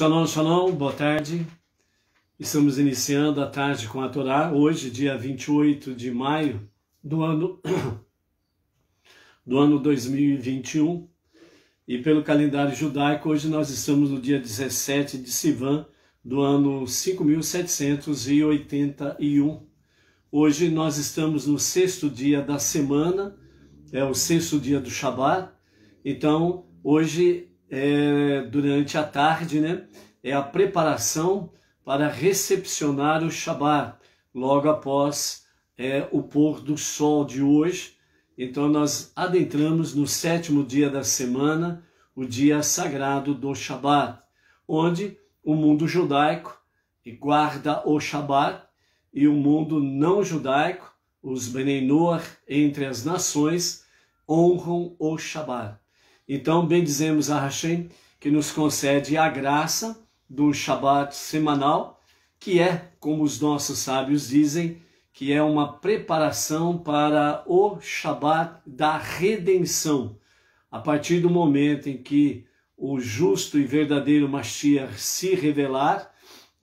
Shalom, shalom, boa tarde. Estamos iniciando a tarde com a Torá, hoje, dia 28 de maio do ano 2021. E pelo calendário judaico, hoje nós estamos no dia 17 de Sivan, do ano 5781. Hoje nós estamos no sexto dia da semana, é o sexto dia do Shabat. Então, hoje, durante a tarde, é a preparação para recepcionar o Shabat, logo após o pôr do sol de hoje. Então nós adentramos no sétimo dia da semana, o dia sagrado do Shabat, onde o mundo judaico guarda o Shabat e o mundo não judaico, os Bnei Noach, entre as nações, honram o Shabat. Então bendizemos a Hashem, que nos concede a graça do Shabat semanal, que é, como os nossos sábios dizem, que é uma preparação para o Shabat da redenção. A partir do momento em que o justo e verdadeiro Mashiach se revelar,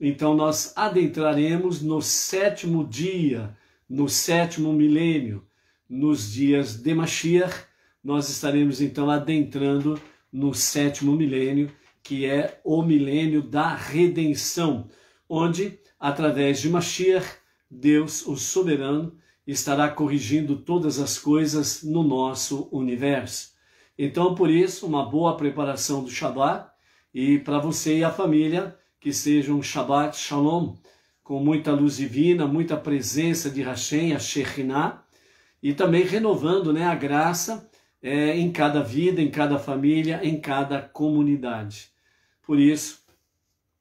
então nós adentraremos no sétimo dia, no sétimo milênio, nos dias de Mashiach, nós estaremos então adentrando no sétimo milênio, que é o milênio da redenção, onde, através de Mashiach, Deus, o soberano, estará corrigindo todas as coisas no nosso universo. Então, por isso, uma boa preparação do Shabat, e para você e a família, que seja um Shabat Shalom, com muita luz divina, muita presença de Hashem, a Shekhinah, e também renovando a graça em cada vida, em cada família, em cada comunidade. Por isso,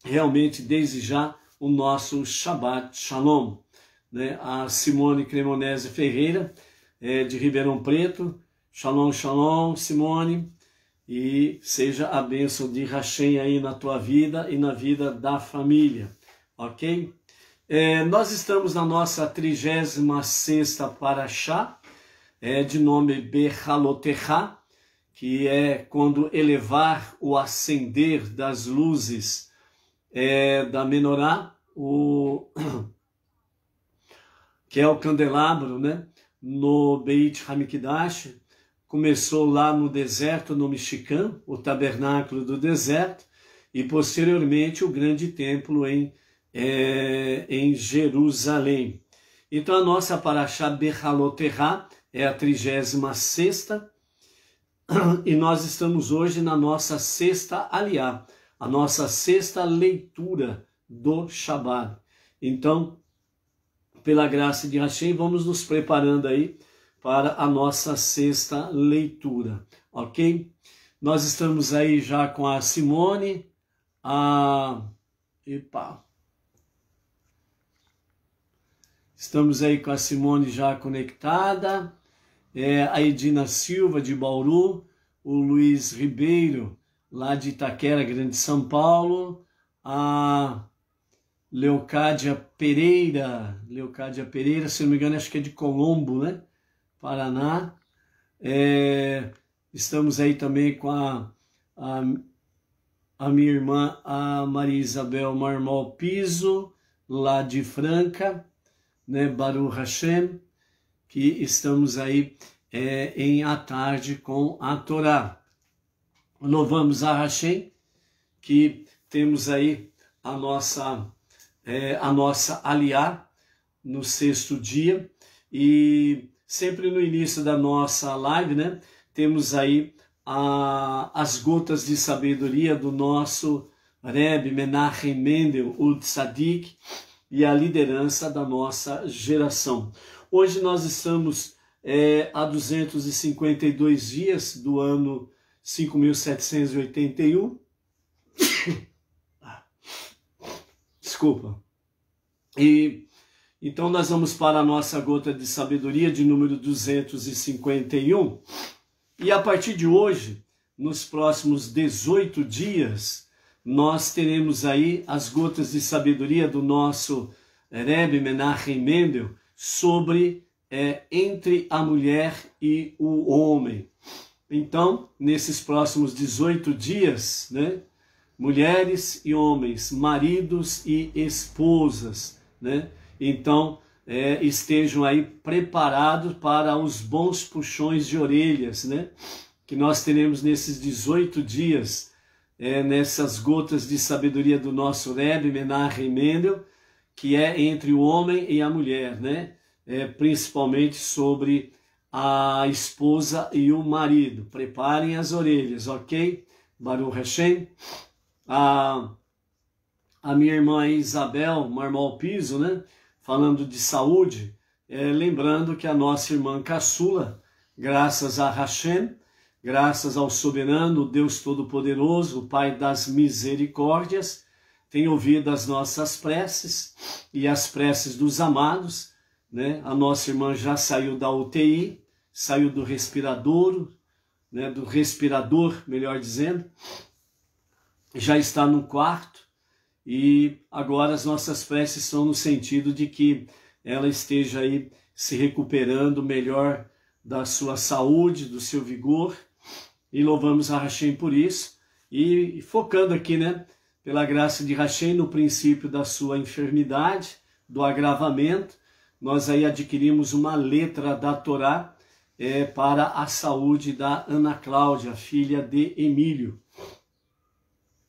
realmente, desde já, o nosso Shabat Shalom. A Simone Cremonese Ferreira, de Ribeirão Preto. Shalom, shalom, Simone. E seja a bênção de Hashem aí na tua vida e na vida da família. Ok? Nós estamos na nossa 36ª Parashá, de nome Behalotecha, que é quando elevar o acender das luzes da menorá, que é o candelabro, no Beit Hamikdash. Começou lá no deserto, no Mishkan, o tabernáculo do deserto, e posteriormente o grande templo em Jerusalém. Então a nossa Parashá Behalotecha é a 36ª, e nós estamos hoje na nossa sexta aliá, a nossa sexta leitura do Shabat. Então, pela graça de Hashem, vamos nos preparando aí para a nossa sexta leitura, ok? Nós estamos aí já com a Simone, Estamos aí com a Simone já conectada, a Edina Silva de Bauru, o Luiz Ribeiro lá de Itaquera, Grande São Paulo, a Leocádia Pereira, se não me engano, acho que é de Colombo, Paraná. Estamos aí também com a minha irmã, a Maria Isabel Marmol Piso, lá de Franca, Baruch Hashem, que estamos aí em à tarde com a Torá. Louvamos a Hashem, que temos aí a nossa aliá no sexto dia, e sempre no início da nossa live, temos aí as gotas de sabedoria do nosso Rebbe Menachem Mendel Tzadik, e a liderança da nossa geração. Hoje nós estamos a 252 dias do ano 5781. Desculpa. E então nós vamos para a nossa gota de sabedoria de número 251. E a partir de hoje, nos próximos 18 dias, nós teremos aí as gotas de sabedoria do nosso Rebbe Menachem Mendel sobre entre a mulher e o homem. Então, nesses próximos 18 dias, mulheres e homens, maridos e esposas, né? Então, estejam aí preparados para os bons puxões de orelhas, né? Que nós teremos nesses 18 dias, nessas gotas de sabedoria do nosso Rebbe Menachem Mendel, que é entre o homem e a mulher, né? Principalmente sobre a esposa e o marido. Preparem as orelhas, ok? Baruch Hashem. A minha irmã Isabel Marmol Piso, né? Falando de saúde, lembrando que a nossa irmã caçula, graças a Hashem, graças ao soberano, Deus Todo-Poderoso, o Pai das misericórdias, tem ouvido as nossas preces e as preces dos amados, né? A nossa irmã já saiu da UTI, saiu do respirador, né? Do respirador, melhor dizendo, já está no quarto, e agora as nossas preces são no sentido de que ela esteja aí se recuperando melhor da sua saúde, do seu vigor, e louvamos a Hashem por isso, e focando aqui, né, pela graça de Hashem, no princípio da sua enfermidade, do agravamento, nós aí adquirimos uma letra da Torá para a saúde da Ana Cláudia, filha de Emílio.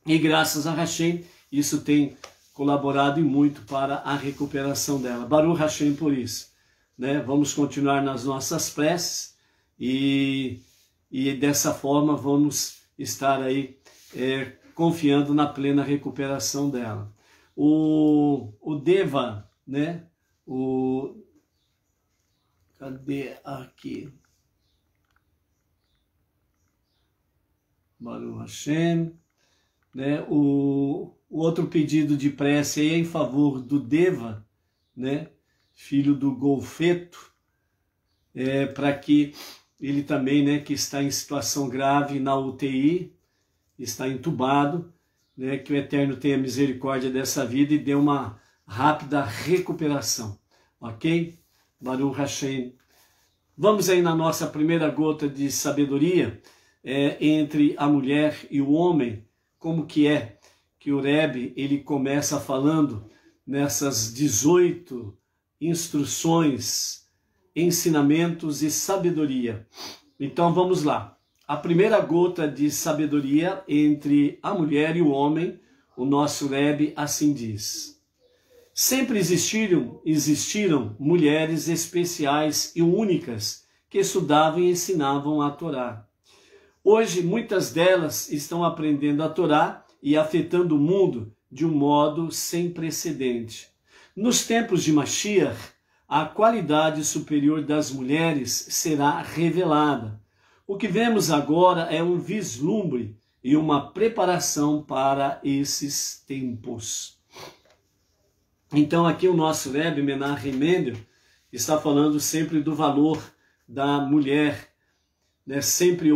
E graças a Hashem, isso tem colaborado e muito para a recuperação dela. Baruch Hashem por isso, né? Vamos continuar nas nossas preces e dessa forma vamos estar aí confiando na plena recuperação dela. O Deva, né? Cadê aqui? Baruch Hashem. Né? O outro pedido de prece aí é em favor do Deva, né? Filho do Golfeto, para que ele também, né, que está em situação grave na UTI, está entubado, né, que o Eterno tenha misericórdia dessa vida e dê uma rápida recuperação, ok? Baruch Hashem. Vamos aí na nossa primeira gota de sabedoria, entre a mulher e o homem, como que o Rebbe, ele começa falando nessas 18 instruções, ensinamentos e sabedoria. Então vamos lá. A primeira gota de sabedoria entre a mulher e o homem, o nosso Rebbe assim diz: sempre existiram mulheres especiais e únicas que estudavam e ensinavam a Torá. Hoje, muitas delas estão aprendendo a Torá e afetando o mundo de um modo sem precedente. Nos tempos de Mashiach, a qualidade superior das mulheres será revelada. O que vemos agora é um vislumbre e uma preparação para esses tempos. Então aqui o nosso Rebbe Menachem Mendel está falando sempre do valor da mulher, né? Sempre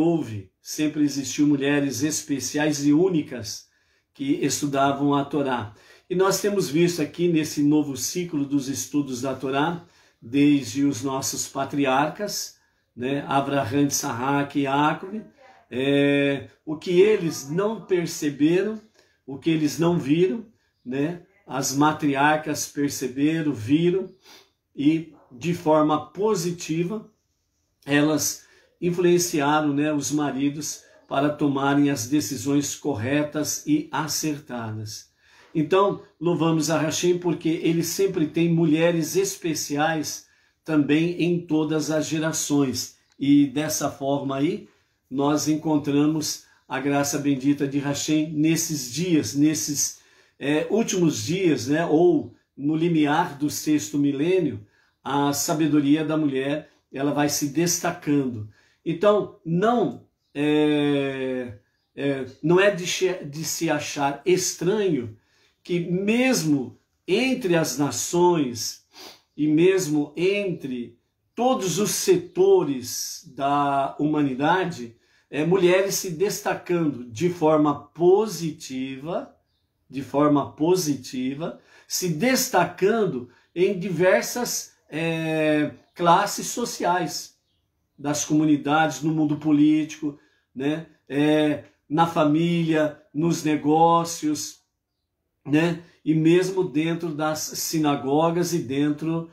existiu mulheres especiais e únicas que estudavam a Torá. E nós temos visto aqui nesse novo ciclo dos estudos da Torá, desde os nossos patriarcas, né, Avraham, Isaac e Jacob, o que eles não perceberam, o que eles não viram, né, as matriarcas perceberam, viram, e de forma positiva elas influenciaram, né, os maridos para tomarem as decisões corretas e acertadas. Então, louvamos a Hashem porque ele sempre tem mulheres especiais também em todas as gerações. E dessa forma aí, nós encontramos a graça bendita de Hashem nesses dias, nesses últimos dias, né, ou no limiar do 6º milênio, a sabedoria da mulher ela vai se destacando. Então, não é de se achar estranho que mesmo entre as nações e mesmo entre todos os setores da humanidade, mulheres se destacando de forma positiva, se destacando em diversas classes sociais das comunidades, no mundo político, né? na família, nos negócios, né? E mesmo dentro das sinagogas e dentro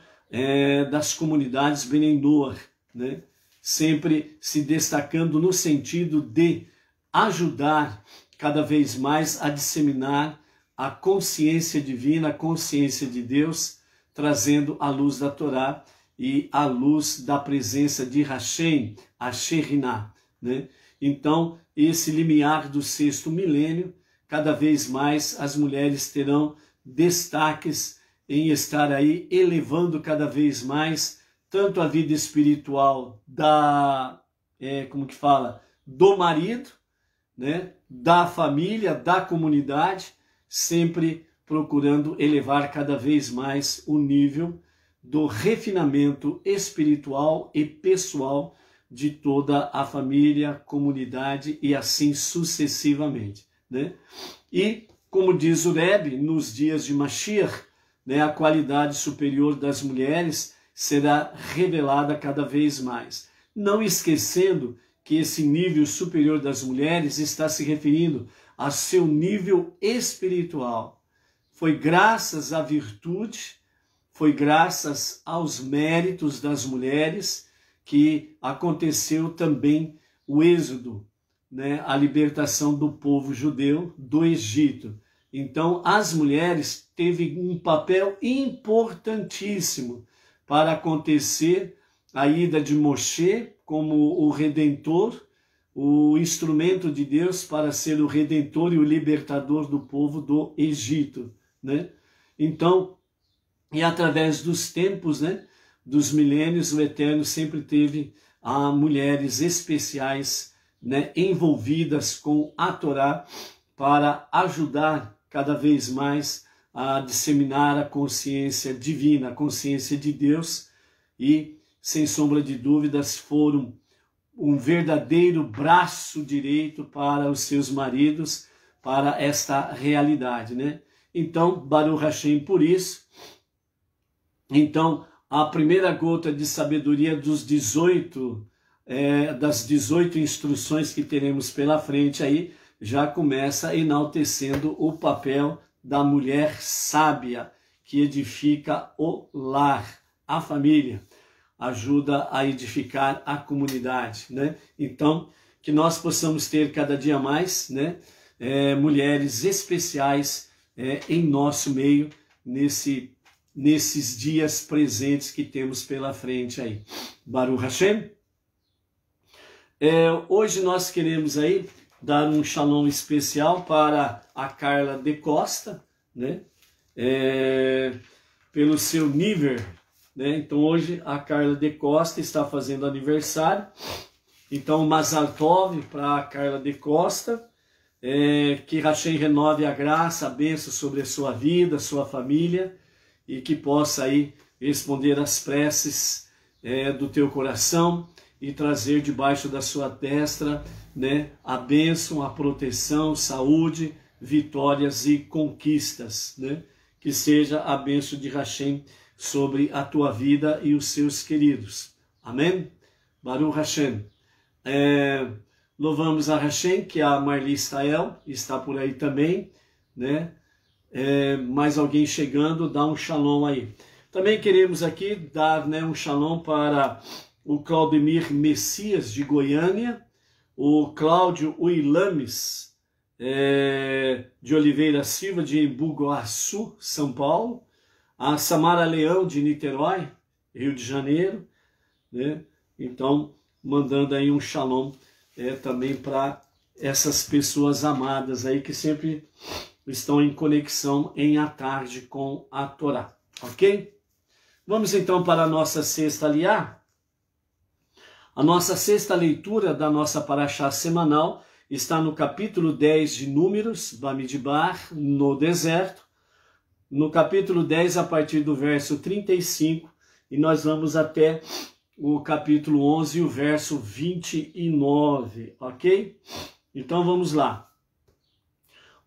das comunidades Bnei Noach, né? Sempre se destacando no sentido de ajudar cada vez mais a disseminar a consciência divina, a consciência de Deus, trazendo a luz da Torá e a luz da presença de Hashem, a Shekhinah, né? Então, esse limiar do 6º milênio, cada vez mais as mulheres terão destaques em estar aí elevando cada vez mais tanto a vida espiritual do marido, né, da família, da comunidade, sempre procurando elevar cada vez mais o nível do refinamento espiritual e pessoal de toda a família, comunidade e assim sucessivamente, né? E, como diz o Rebbe, nos dias de Mashiach, né, a qualidade superior das mulheres será revelada cada vez mais. Não esquecendo que esse nível superior das mulheres está se referindo a seu nível espiritual. Foi graças à virtude, foi graças aos méritos das mulheres que aconteceu também o êxodo, né, a libertação do povo judeu do Egito. Então, as mulheres teve um papel importantíssimo para acontecer a ida de Moshe como o Redentor, o instrumento de Deus para ser o Redentor e o libertador do povo do Egito, né? Então, e através dos tempos, né, dos milênios, o Eterno sempre teve mulheres especiais, né, envolvidas com a Torá para ajudar cada vez mais a disseminar a consciência divina, a consciência de Deus, e, sem sombra de dúvidas, foram um verdadeiro braço direito para os seus maridos, para esta realidade, né? Então, Baruch Hashem por isso. Então, a primeira gota de sabedoria das 18 instruções que teremos pela frente aí, já começa enaltecendo o papel da mulher sábia, que edifica o lar, a família, ajuda a edificar a comunidade, né? Então, que nós possamos ter cada dia mais, né, mulheres especiais em nosso meio, nesses dias presentes que temos pela frente aí. Baruch Hashem. Hoje nós queremos aí dar um shalom especial para a Carla de Costa, né? Pelo seu nível, né? Então hoje a Carla de Costa está fazendo aniversário. Então Mazal Tov para a Carla de Costa. Que Hashem renove a graça, a bênção sobre a sua vida, a sua família, e que possa aí responder às preces do teu coração e trazer debaixo da sua destra, né, a bênção, a proteção, saúde, vitórias e conquistas, né? Que seja a bênção de Hashem sobre a tua vida e os seus queridos. Amém? Baruch Hashem. Louvamos a Hashem, que a Marli Stael está por aí também, né? Mais alguém chegando, dá um shalom aí. Também queremos aqui dar, né, um shalom para o Claudemir Messias de Goiânia, o Cláudio Uilames de Oliveira Silva de Bugaçu, São Paulo, a Samara Leão de Niterói, Rio de Janeiro, né? Então, mandando aí um shalom também para essas pessoas amadas aí que sempre estão em conexão em à tarde com a Torá, ok? Vamos então para a nossa sexta aliá. A nossa sexta leitura da nossa paraxá semanal está no capítulo 10 de Números, Bamidbar, no deserto, no capítulo 10 a partir do verso 35, e nós vamos até o capítulo 11, o verso 29, ok? Então vamos lá.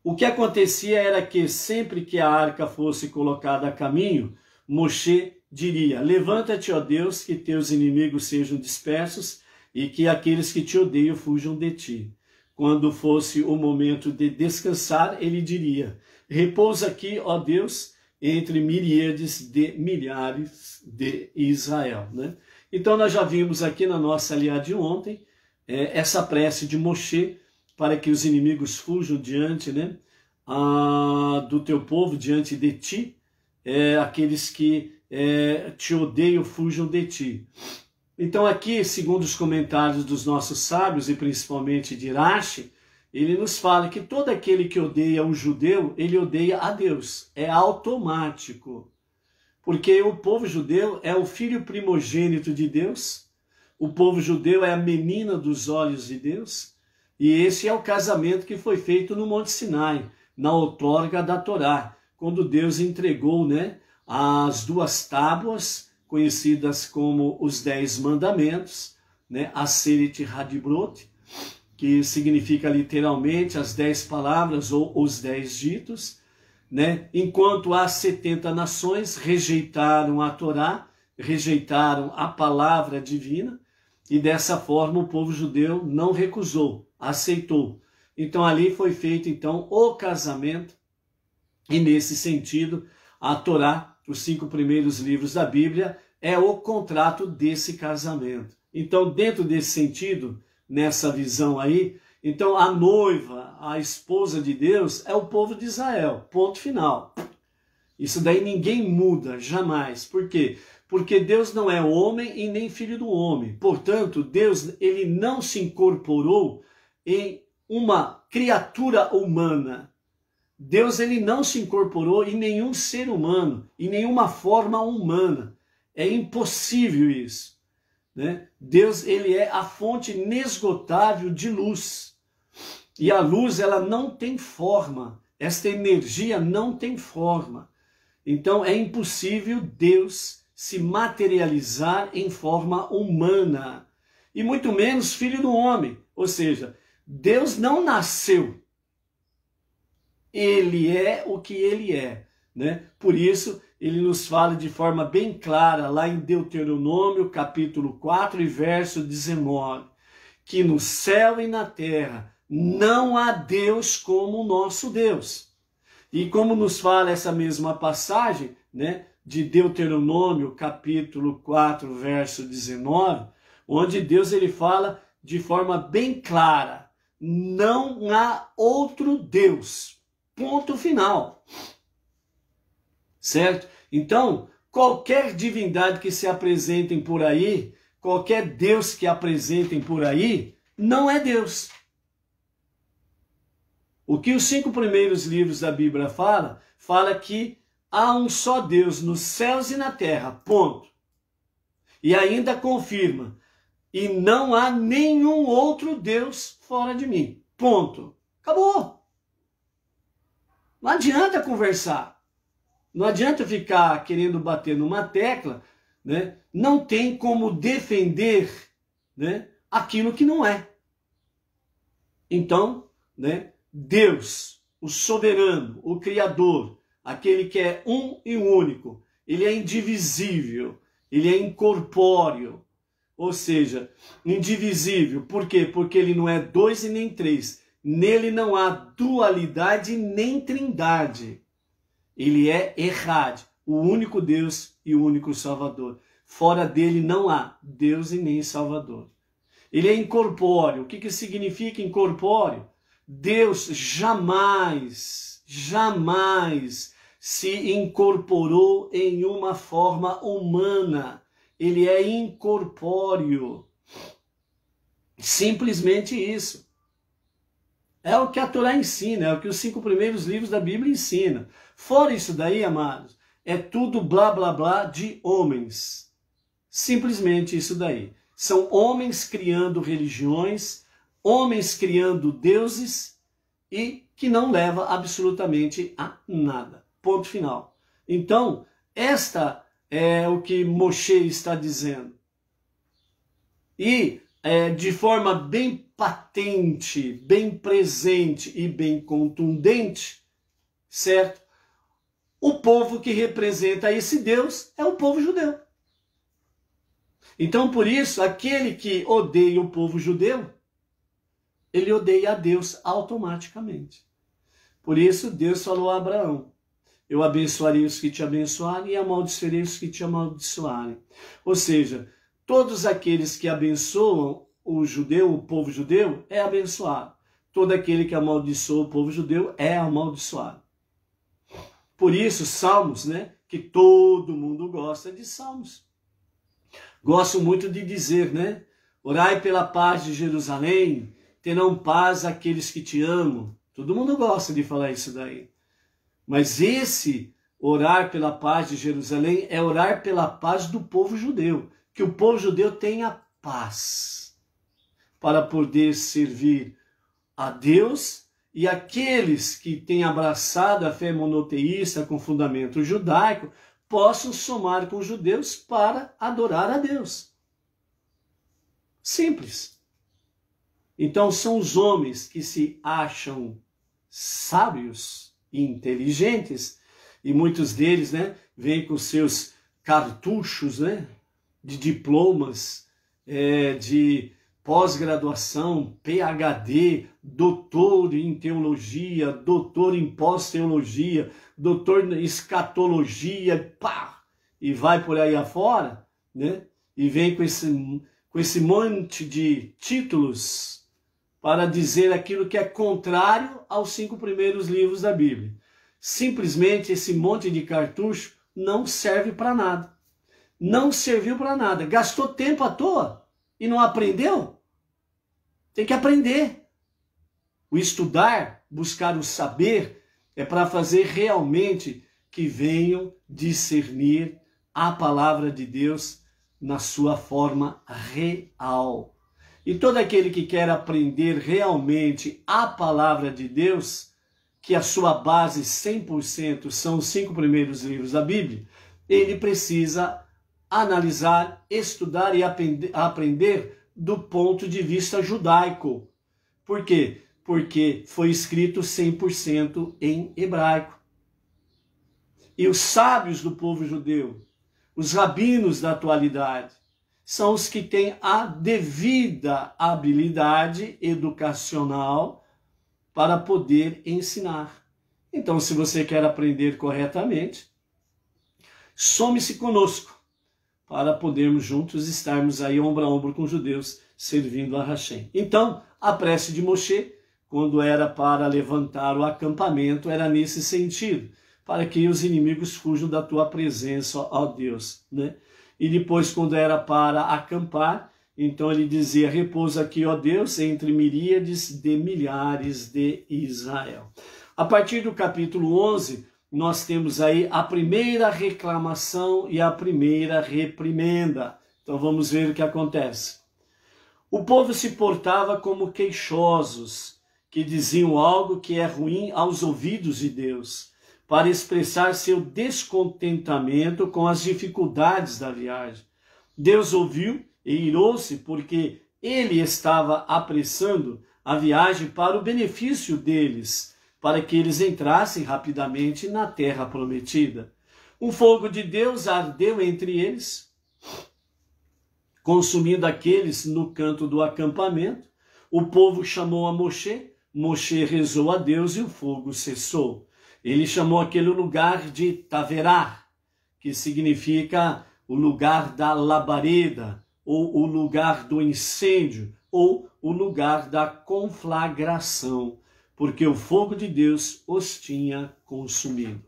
O que acontecia era que sempre que a arca fosse colocada a caminho, Moshe diria: levanta-te, ó Deus, que teus inimigos sejam dispersos e que aqueles que te odeiam fujam de ti. quando fosse o momento de descansar, ele diria: repousa aqui, ó Deus, entre miríades de milhares de Israel, né? Então nós já vimos aqui na nossa aliada de ontem essa prece de Moshe para que os inimigos fujam diante, né, do teu povo, diante de ti, aqueles que te odeiam fujam de ti. Então aqui, segundo os comentários dos nossos sábios, e principalmente de Rashi, ele nos fala que todo aquele que odeia um judeu, ele odeia a Deus. É automático. Porque o povo judeu é o filho primogênito de Deus, o povo judeu é a menina dos olhos de Deus, e esse é o casamento que foi feito no Monte Sinai, na outorga da Torá, quando Deus entregou, né, as 2 tábuas, conhecidas como os 10 mandamentos, né, a Aseret Hadibrot, que significa literalmente as 10 palavras ou os 10 ditos, né? Enquanto as 70 nações rejeitaram a Torá, rejeitaram a palavra divina, e dessa forma o povo judeu não recusou, aceitou. Então ali foi feito então o casamento, e nesse sentido a Torá, os 5 primeiros livros da Bíblia, é o contrato desse casamento. Então dentro desse sentido, nessa visão aí, então a noiva, a esposa de Deus, é o povo de Israel, ponto final. Isso daí ninguém muda, jamais. Por quê? Porque Deus não é homem e nem filho do homem. Portanto, Deus ele não se incorporou em uma criatura humana. Deus ele não se incorporou em nenhum ser humano, em nenhuma forma humana. É impossível isso, né? Deus ele é a fonte inesgotável de luz. E a luz ela não tem forma. Esta energia não tem forma. Então é impossível Deus se materializar em forma humana. E muito menos filho do homem. Ou seja, Deus não nasceu. Ele é o que ele é, né? Por isso, ele nos fala de forma bem clara, lá em Deuteronômio, capítulo 4 e verso 19, que no céu e na terra não há Deus como o nosso Deus. E como nos fala essa mesma passagem, né, de Deuteronômio, capítulo 4, verso 19, onde Deus ele fala de forma bem clara: não há outro Deus. Ponto final. Certo? Então, qualquer divindade que se apresentem por aí, qualquer Deus que apresentem por aí, não é Deus. O que os 5 primeiros livros da Bíblia fala que há um só Deus nos céus e na terra, ponto. E ainda confirma: e não há nenhum outro Deus fora de mim, ponto. Acabou. Não adianta conversar. Não adianta ficar querendo bater numa tecla, né? Não tem como defender, né, aquilo que não é. Então, né, Deus, o soberano, o criador, aquele que é um e único, ele é indivisível, ele é incorpóreo, ou seja, indivisível. Por quê? Porque ele não é 2 e nem 3. Nele não há dualidade nem trindade. Ele é Errad, o único Deus e o único Salvador. Fora dele não há Deus e nem Salvador. Ele é incorpóreo. O que significa incorpóreo? Deus jamais se incorporou em uma forma humana. Ele é incorpóreo. Simplesmente isso. É o que a Torá ensina, é o que os 5 primeiros livros da Bíblia ensinam. Fora isso daí, amados, é tudo blá blá blá de homens. Simplesmente isso daí. São homens criando religiões, homens criando deuses e que não leva absolutamente a nada. Ponto final. Então, esta é o que Moshe está dizendo. E de forma bem patente, bem presente e bem contundente, certo? O povo que representa esse Deus é o povo judeu. Então, por isso, aquele que odeia o povo judeu, ele odeia a Deus automaticamente. Por isso, Deus falou a Abraão: eu abençoarei os que te abençoarem e amaldiçoarei os que te amaldiçoarem. Ou seja, todos aqueles que abençoam o povo judeu, é abençoado. Todo aquele que amaldiçoa o povo judeu é amaldiçoado. Por isso, Salmos, né, que todo mundo gosta de Salmos. Gosto muito de dizer, né, orai pela paz de Jerusalém, terão paz aqueles que te amam. Todo mundo gosta de falar isso daí. Mas esse orar pela paz de Jerusalém é orar pela paz do povo judeu. Que o povo judeu tenha paz para poder servir a Deus, e aqueles que têm abraçado a fé monoteísta com fundamento judaico possam somar com os judeus para adorar a Deus. Simples. Então são os homens que se acham sábios e inteligentes, e muitos deles, né, vêm com seus cartuchos, né, de diplomas, de pós-graduação, PhD, doutor em teologia, doutor em pós-teologia, doutor em escatologia, pá, e vai por aí afora, né, e vem com esse monte de títulos para dizer aquilo que é contrário aos 5 primeiros livros da Bíblia. Simplesmente esse monte de cartucho não serve para nada. Não serviu para nada. Gastou tempo à toa e não aprendeu? Tem que aprender. O estudar, buscar o saber, é para fazer realmente que venham discernir a palavra de Deus na sua forma real. E todo aquele que quer aprender realmente a palavra de Deus, que a sua base 100% são os 5 primeiros livros da Bíblia, ele precisa analisar, estudar e aprender do ponto de vista judaico. Por quê? Porque foi escrito 100% em hebraico. E os sábios do povo judeu, os rabinos da atualidade, são os que têm a devida habilidade educacional para poder ensinar. Então, se você quer aprender corretamente, some-se conosco, para podermos juntos estarmos aí ombro a ombro com os judeus, servindo a Hashem. Então, a prece de Moshe, quando era para levantar o acampamento, era nesse sentido, para que os inimigos fujam da tua presença, ó Deus, né? E depois, quando era para acampar, então ele dizia: repousa aqui, ó Deus, entre miríades de milhares de Israel. A partir do capítulo 11, nós temos aí a primeira reclamação e a primeira reprimenda. Então vamos ver o que acontece. O povo se portava como queixosos, que diziam algo que é ruim aos ouvidos de Deus, para expressar seu descontentamento com as dificuldades da viagem. Deus ouviu e irou-se, porque ele estava apressando a viagem para o benefício deles, para que eles entrassem rapidamente na terra prometida. Um fogo de Deus ardeu entre eles, consumindo aqueles no canto do acampamento. O povo chamou a Moshe, Moshe rezou a Deus e o fogo cessou. Ele chamou aquele lugar de Taverá, que significa o lugar da labareda, ou o lugar do incêndio, ou o lugar da conflagração, porque o fogo de Deus os tinha consumido.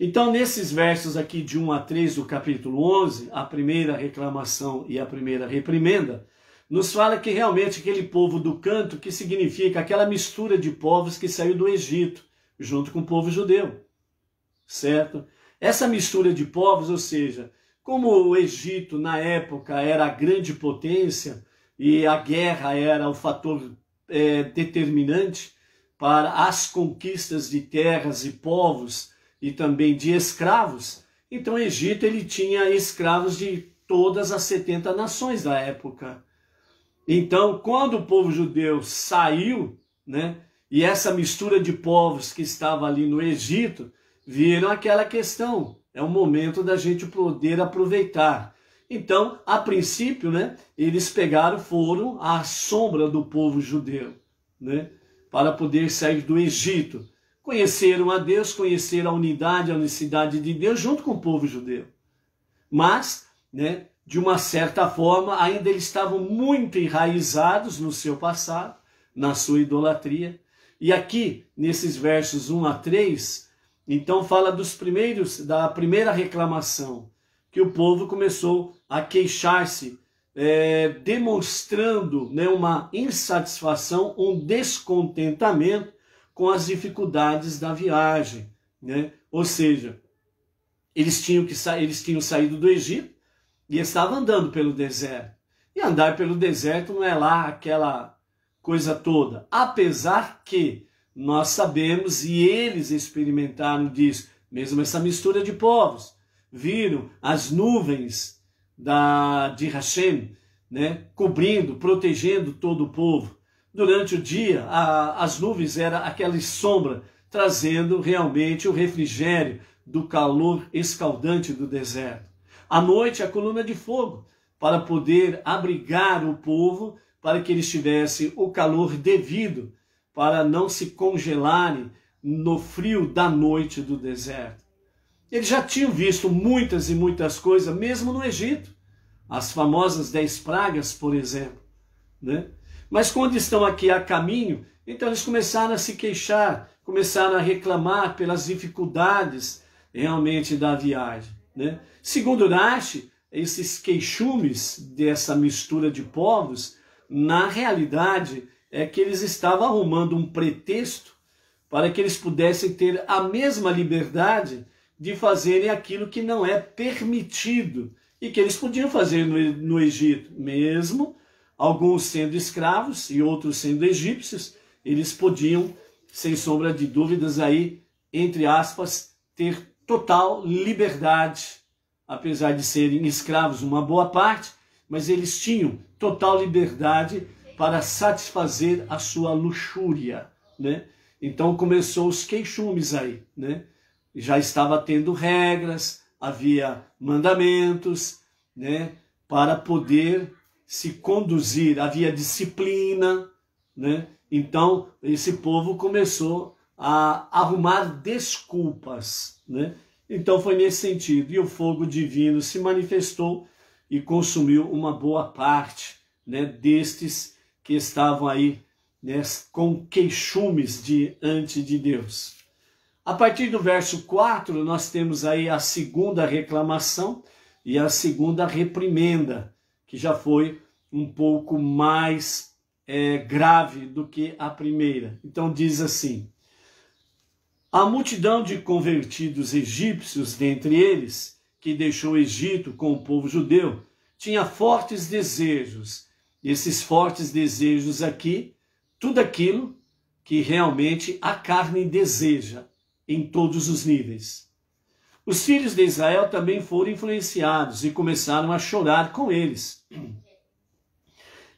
Então, nesses versos aqui de 1 a 3 do capítulo 11, a primeira reclamação e a primeira reprimenda, nos fala que realmente aquele povo do canto, que significa aquela mistura de povos que saiu do Egito, junto com o povo judeu, certo? Essa mistura de povos, ou seja, como o Egito na época era a grande potência e a guerra era o fator determinante para as conquistas de terras e povos e também de escravos, então o Egito ele tinha escravos de todas as 70 nações da época. Então, quando o povo judeu saiu, né, e essa mistura de povos que estava ali no Egito, viram aquela questão. É o momento da gente poder aproveitar. Então, a princípio, né, eles foram à sombra do povo judeu. né, para poder sair do Egito. Conheceram a Deus, conheceram a unidade, a unicidade de Deus junto com o povo judeu. Mas, né, de uma certa forma, ainda eles estavam muito enraizados no seu passado, na sua idolatria. E aqui, nesses versos 1 a 3, então fala da primeira reclamação, que o povo começou a queixar-se, demonstrando, né, uma insatisfação, um descontentamento com as dificuldades da viagem, né? Ou seja, eles tinham saído do Egito e estavam andando pelo deserto. E andar pelo deserto não é lá aquela coisa toda. Apesar que nós sabemos, e eles experimentaram disso, mesmo essa mistura de povos, viram as nuvens de Hashem, né, cobrindo, protegendo todo o povo. Durante o dia, as nuvens eram aquela sombra, trazendo realmente o refrigério do calor escaldante do deserto. À noite, a coluna de fogo, para poder abrigar o povo, para que eles tivessem o calor devido, para não se congelarem no frio da noite do deserto. Eles já tinham visto muitas e muitas coisas, mesmo no Egito. As famosas 10 pragas, por exemplo, né? Mas quando estão aqui a caminho, então eles começaram a se queixar, começaram a reclamar pelas dificuldades realmente da viagem, né? Segundo Rashi, esses queixumes dessa mistura de povos, na realidade, é que eles estavam arrumando um pretexto para que eles pudessem ter a mesma liberdade de fazerem aquilo que não é permitido e que eles podiam fazer no Egito, mesmo alguns sendo escravos e outros sendo egípcios, eles podiam, sem sombra de dúvidas, aí, entre aspas, ter total liberdade, apesar de serem escravos uma boa parte, mas eles tinham total liberdade para satisfazer a sua luxúria, né? Então começou os queixumes aí, né? Já estava tendo regras, havia mandamentos, né, para poder se conduzir, havia disciplina, né? Então esse povo começou a arrumar desculpas, né? Então foi nesse sentido, e o fogo divino se manifestou e consumiu uma boa parte, né, destes que estavam aí, né, com queixumes diante de Deus. A partir do verso 4, nós temos aí a segunda reclamação e a segunda reprimenda, que já foi um pouco mais grave do que a primeira. Então diz assim: a multidão de convertidos egípcios dentre eles, que deixou o Egito com o povo judeu, tinha fortes desejos. Esses fortes desejos aqui, tudo aquilo que realmente a carne deseja, em todos os níveis. Os filhos de Israel também foram influenciados e começaram a chorar com eles.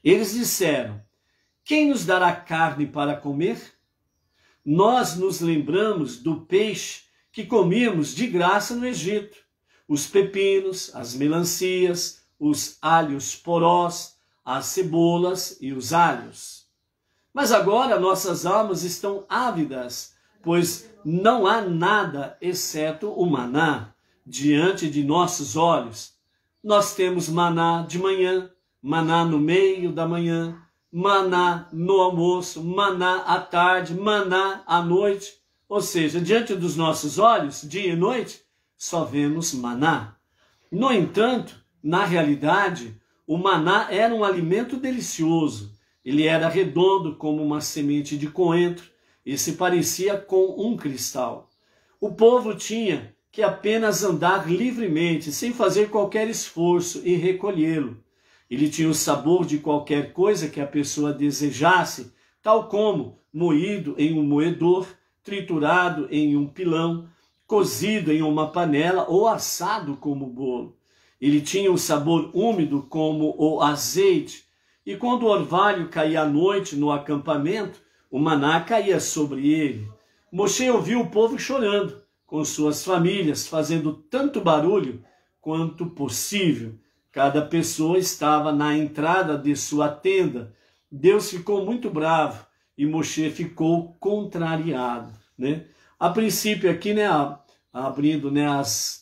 Eles disseram: quem nos dará carne para comer? Nós nos lembramos do peixe que comíamos de graça no Egito, os pepinos, as melancias, os alhos porós, as cebolas e os alhos. Mas agora nossas almas estão ávidas, pois não há nada exceto o maná diante de nossos olhos. Nós temos maná de manhã, maná no meio da manhã, maná no almoço, maná à tarde, maná à noite. Ou seja, diante dos nossos olhos, dia e noite, só vemos maná. No entanto, na realidade, o maná era um alimento delicioso. Ele era redondo como uma semente de coentro e se parecia com um cristal. O povo tinha que apenas andar livremente, sem fazer qualquer esforço e recolhê-lo. Ele tinha o sabor de qualquer coisa que a pessoa desejasse, tal como moído em um moedor, triturado em um pilão, cozido em uma panela ou assado como bolo. Ele tinha o sabor úmido como o azeite, e quando o orvalho caía à noite no acampamento, o maná caía sobre ele. Moshe ouviu o povo chorando, com suas famílias, fazendo tanto barulho quanto possível. Cada pessoa estava na entrada de sua tenda. Deus ficou muito bravo e Moshe ficou contrariado, né? A princípio aqui, né, abrindo, né,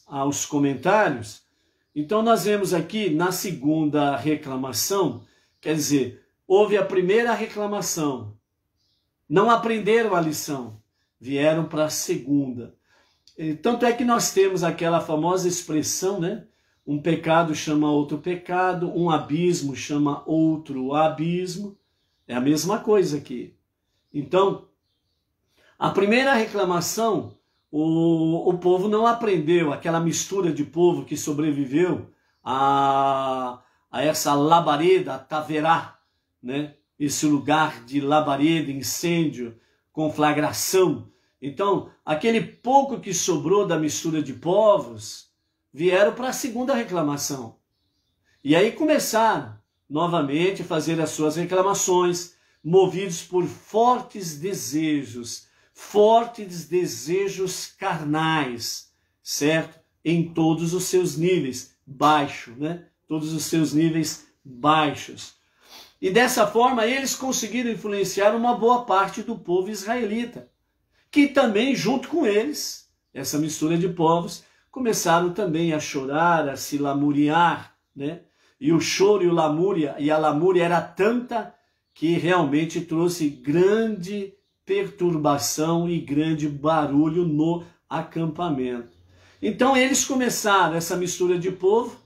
aos comentários, então nós vemos aqui na segunda reclamação, quer dizer, houve a primeira reclamação, não aprenderam a lição, vieram para a segunda. Tanto é que nós temos aquela famosa expressão, né? Um pecado chama outro pecado, um abismo chama outro abismo. É a mesma coisa aqui. Então, a primeira reclamação, o povo não aprendeu, aquela mistura de povo que sobreviveu a essa labareda, a taverá, né? Esse lugar de labareda, incêndio, conflagração. Então, aquele pouco que sobrou da mistura de povos, vieram para a segunda reclamação. E aí começaram novamente a fazer as suas reclamações, movidos por fortes desejos carnais, certo? Em todos os seus níveis, baixo, né? Todos os seus níveis baixos. E dessa forma eles conseguiram influenciar uma boa parte do povo israelita, que também, junto com eles, essa mistura de povos, começaram também a chorar, a se lamuriar, né? E o choro e a lamúria era tanta que realmente trouxe grande perturbação e grande barulho no acampamento. Então eles começaram, essa mistura de povo,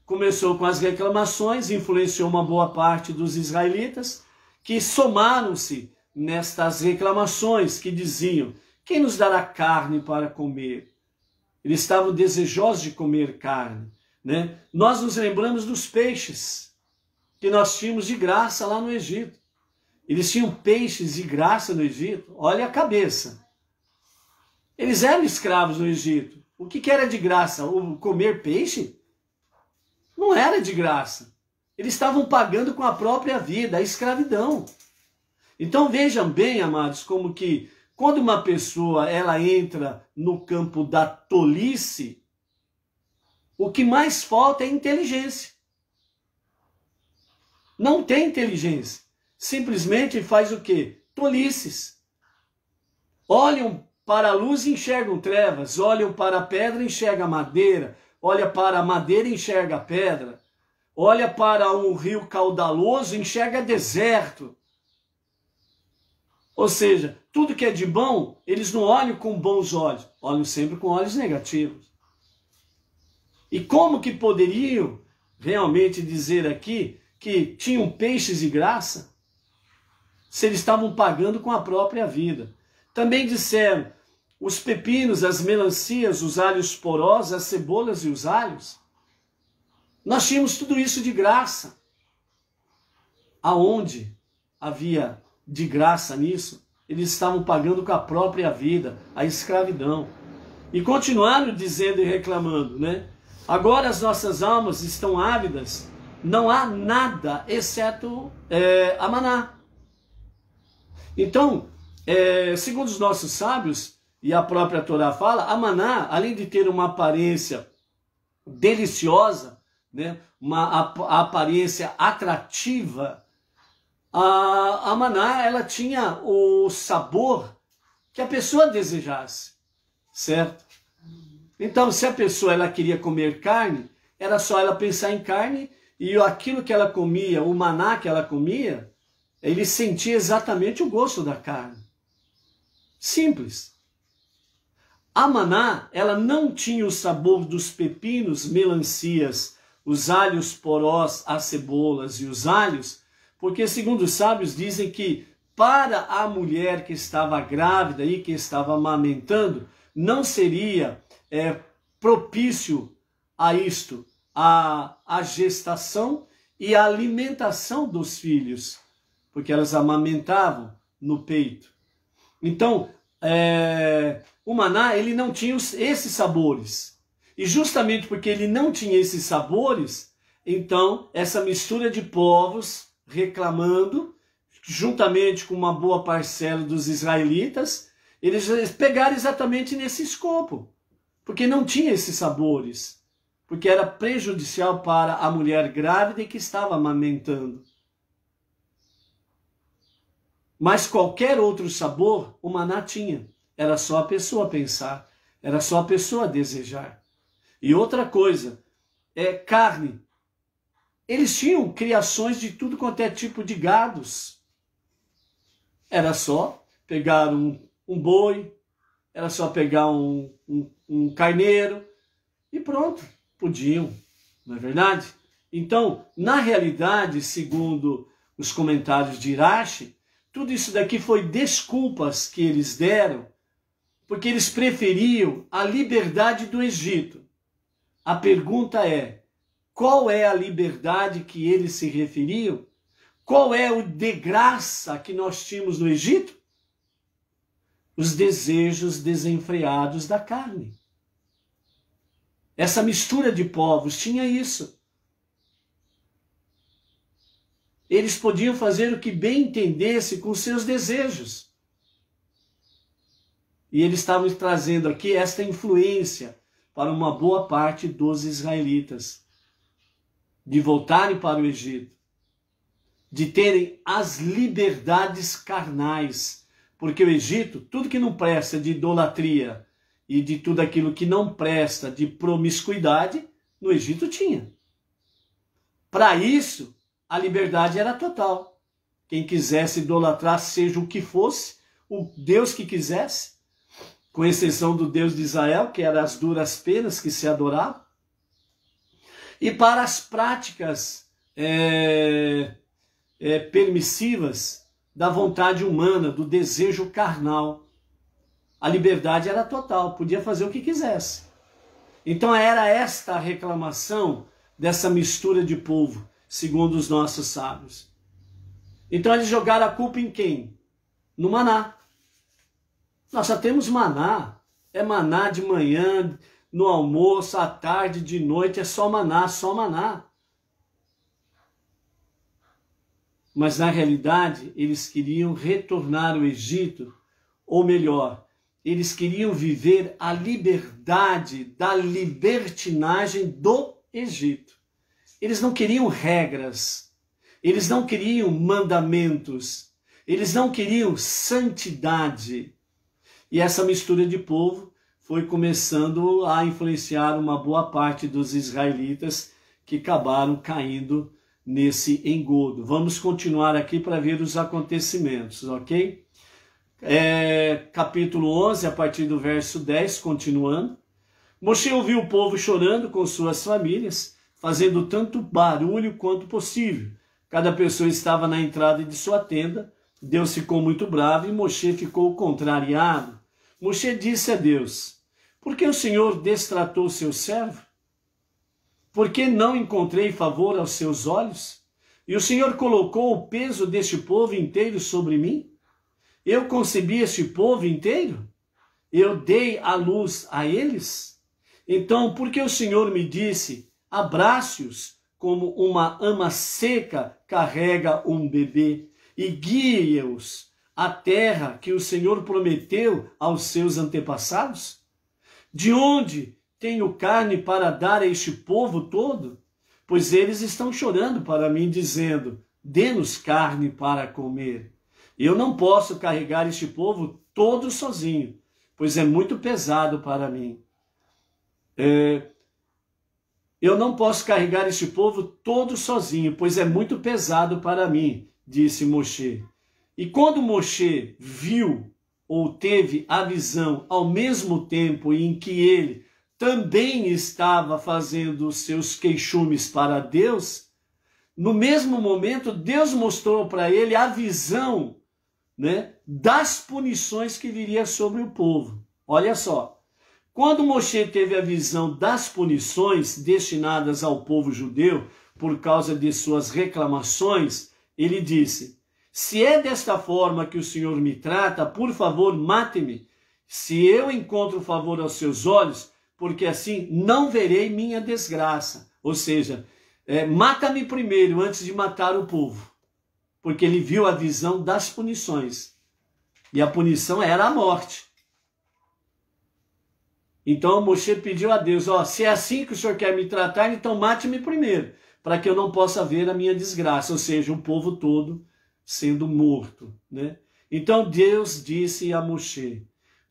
começou com as reclamações, influenciou uma boa parte dos israelitas, que somaram-se nestas reclamações que diziam: quem nos dará carne para comer? Eles estavam desejosos de comer carne, né? Nós nos lembramos dos peixes que nós tínhamos de graça lá no Egito. Eles tinham peixes de graça no Egito. Olha a cabeça. Eles eram escravos no Egito. O que era de graça? O comer peixe? Não era de graça. Eles estavam pagando com a própria vida, a escravidão. Então vejam bem, amados, como que quando uma pessoa ela entra no campo da tolice, o que mais falta é inteligência. Não tem inteligência. Simplesmente faz o quê? Tolices. Olham para a luz e enxergam trevas. Olham para a pedra e enxergam a madeira. Olha para a madeira e enxerga a pedra. Olha para um rio caudaloso e enxerga deserto. Ou seja, tudo que é de bom, eles não olham com bons olhos, olham sempre com olhos negativos. E como que poderiam realmente dizer aqui que tinham peixes de graça, se eles estavam pagando com a própria vida? Também disseram, os pepinos, as melancias, os alhos porosos, as cebolas e os alhos, nós tínhamos tudo isso de graça. Aonde havia de graça nisso? Eles estavam pagando com a própria vida, a escravidão. E continuaram dizendo e reclamando, né? Agora as nossas almas estão ávidas, não há nada exceto a maná. Então, segundo os nossos sábios, e a própria Torá fala, a maná, além de ter uma aparência deliciosa, né? Uma aparência atrativa, a maná, ela tinha o sabor que a pessoa desejasse, certo? Então, se a pessoa ela queria comer carne, era só ela pensar em carne e aquilo que ela comia, o maná que ela comia, ele sentia exatamente o gosto da carne. Simples. A maná, ela não tinha o sabor dos pepinos, melancias, os alhos porós, as cebolas e os alhos, porque, segundo os sábios, dizem que para a mulher que estava grávida e que estava amamentando, não seria propício a isto, a gestação e a alimentação dos filhos, porque elas amamentavam no peito. Então, o maná, ele não tinha esses sabores. E justamente porque ele não tinha esses sabores, então, essa mistura de povos reclamando, juntamente com uma boa parcela dos israelitas, eles pegaram exatamente nesse escopo, porque não tinha esses sabores, porque era prejudicial para a mulher grávida e que estava amamentando. Mas qualquer outro sabor, o maná tinha. Era só a pessoa pensar, era só a pessoa desejar. E outra coisa, carne. Eles tinham criações de tudo quanto é tipo de gados. Era só pegar um boi, era só pegar um carneiro e pronto, podiam, não é verdade? Então, na realidade, segundo os comentários de Irache, tudo isso daqui foi desculpas que eles deram, porque eles preferiam a liberdade do Egito. A pergunta é, qual é a liberdade que eles se referiam? Qual é o de graça que nós tínhamos no Egito? Os desejos desenfreados da carne. Essa mistura de povos tinha isso. Eles podiam fazer o que bem entendesse com seus desejos. E eles estavam trazendo aqui esta influência para uma boa parte dos israelitas, de voltarem para o Egito, de terem as liberdades carnais, porque o Egito, tudo que não presta de idolatria e de tudo aquilo que não presta de promiscuidade, no Egito tinha. Para isso, a liberdade era total. Quem quisesse idolatrar, seja o que fosse, o Deus que quisesse, com exceção do Deus de Israel, que eram as duras penas que se adoravam. E para as práticas permissivas da vontade humana, do desejo carnal, a liberdade era total, podia fazer o que quisesse. Então era esta a reclamação dessa mistura de povo, segundo os nossos sábios. Então eles jogaram a culpa em quem? No maná. Nós só temos maná. É maná de manhã, no almoço, à tarde, de noite, é só maná, só maná. Mas na realidade, eles queriam retornar ao Egito, ou melhor, eles queriam viver a liberdade da libertinagem do Egito. Eles não queriam regras, eles não queriam mandamentos, eles não queriam santidade. E essa mistura de povo foi começando a influenciar uma boa parte dos israelitas que acabaram caindo nesse engodo. Vamos continuar aqui para ver os acontecimentos, ok? Capítulo 11, a partir do verso 10, continuando. Moshe ouviu o povo chorando com suas famílias, fazendo tanto barulho quanto possível. Cada pessoa estava na entrada de sua tenda. Deus ficou muito bravo e Moshe ficou contrariado. Moshe disse a Deus: por que o Senhor destratou seu servo? Por que não encontrei favor aos seus olhos? E o Senhor colocou o peso deste povo inteiro sobre mim? Eu concebi este povo inteiro? Eu dei a luz a eles? Então, por que o Senhor me disse: abrace-os como uma ama seca carrega um bebê, e guie-os à terra que o Senhor prometeu aos seus antepassados? De onde tenho carne para dar a este povo todo? Pois eles estão chorando para mim, dizendo: dê-nos carne para comer. Eu não posso carregar este povo todo sozinho, pois é muito pesado para mim. Eu não posso carregar este povo todo sozinho, pois é muito pesado para mim, disse Moshe. E quando Moshe viu ou teve a visão ao mesmo tempo em que ele também estava fazendo os seus queixumes para Deus, no mesmo momento Deus mostrou para ele a visão, né, das punições que viria sobre o povo. Olha só. Quando Moshe teve a visão das punições destinadas ao povo judeu por causa de suas reclamações, ele disse: se é desta forma que o Senhor me trata, por favor, mate-me, se eu encontro favor aos seus olhos, porque assim não verei minha desgraça. Ou seja, mata-me primeiro antes de matar o povo, porque ele viu a visão das punições. E a punição era a morte. Então Moshe pediu a Deus: se é assim que o Senhor quer me tratar, então mate-me primeiro, para que eu não possa ver a minha desgraça, ou seja, o povo todo sendo morto, né? Então Deus disse a Moshe: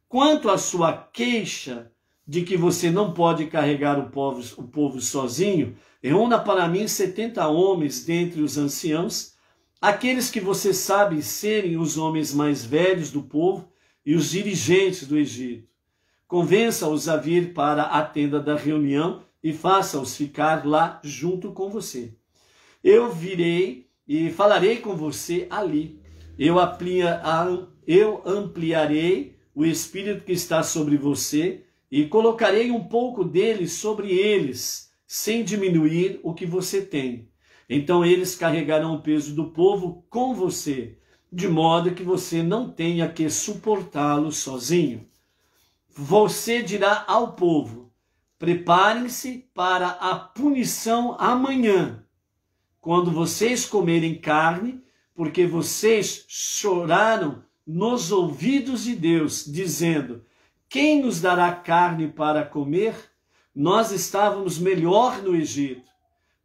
quanto à sua queixa de que você não pode carregar o povo sozinho, reúna para mim 70 homens dentre os anciãos, aqueles que você sabe serem os homens mais velhos do povo e os dirigentes do Egito. Convença-os a vir para a tenda da reunião e faça-os ficar lá junto com você. Eu virei e falarei com você ali. Eu ampliarei o Espírito que está sobre você e colocarei um pouco dele sobre eles, sem diminuir o que você tem. Então eles carregarão o peso do povo com você, de modo que você não tenha que suportá-lo sozinho. Você dirá ao povo: preparem-se para a punição amanhã, quando vocês comerem carne, porque vocês choraram nos ouvidos de Deus, dizendo: quem nos dará carne para comer? Nós estávamos melhor no Egito.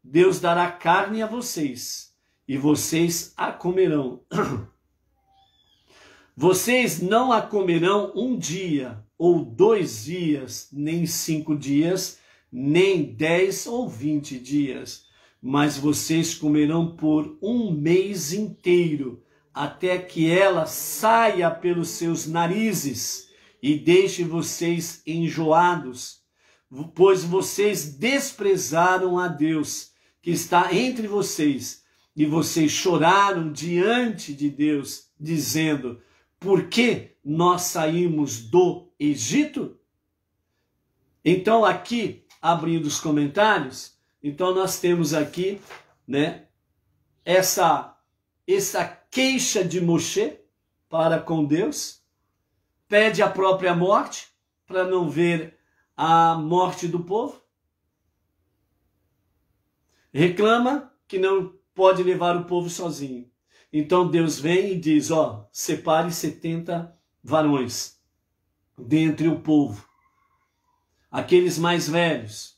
Deus dará carne a vocês, e vocês a comerão. Vocês não a comerão um dia, ou 2 dias, nem 5 dias, nem 10 ou 20 dias, mas vocês comerão por 1 mês inteiro, até que ela saia pelos seus narizes e deixe vocês enjoados, pois vocês desprezaram a Deus, que está entre vocês, e vocês choraram diante de Deus, dizendo: por que nós saímos do Egito? Então aqui, abrindo os comentários, então nós temos aqui, né, essa queixa de Moshe para com Deus, pede a própria morte para não ver a morte do povo, reclama que não pode levar o povo sozinho. Então Deus vem e diz: ó, separe 70 varões dentre o povo, aqueles mais velhos,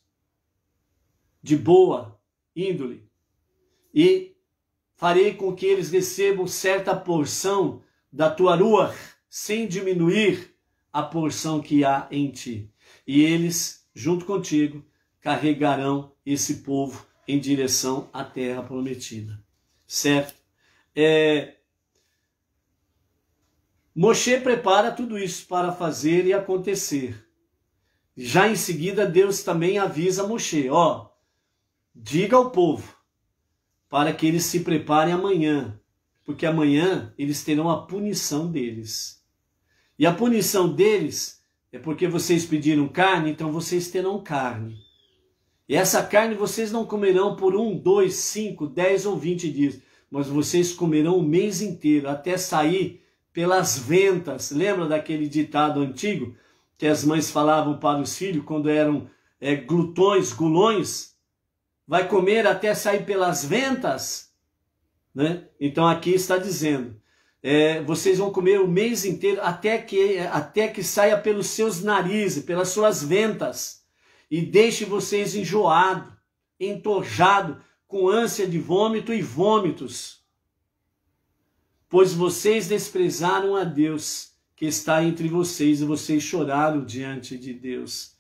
de boa índole, e farei com que eles recebam certa porção da tua ruach, sem diminuir a porção que há em ti. E eles, junto contigo, carregarão esse povo em direção à terra prometida. Certo? Moshe prepara tudo isso para fazer e acontecer. Já em seguida, Deus também avisa Moshe: ó, diga ao povo para que eles se preparem amanhã, porque amanhã eles terão a punição deles. E a punição deles é porque vocês pediram carne, então vocês terão carne. E essa carne vocês não comerão por 1, 2, 5, 10 ou 20 dias, mas vocês comerão o mês inteiro, até sair pelas ventas. Lembra daquele ditado antigo que as mães falavam para os filhos quando eram gulões? Vai comer até sair pelas ventas? Né? Então aqui está dizendo, vocês vão comer o mês inteiro até que saia pelos seus narizes, pelas suas ventas, e deixe vocês enjoado, entojado, com ânsia de vômito e vômitos, pois vocês desprezaram a Deus que está entre vocês, e vocês choraram diante de Deus,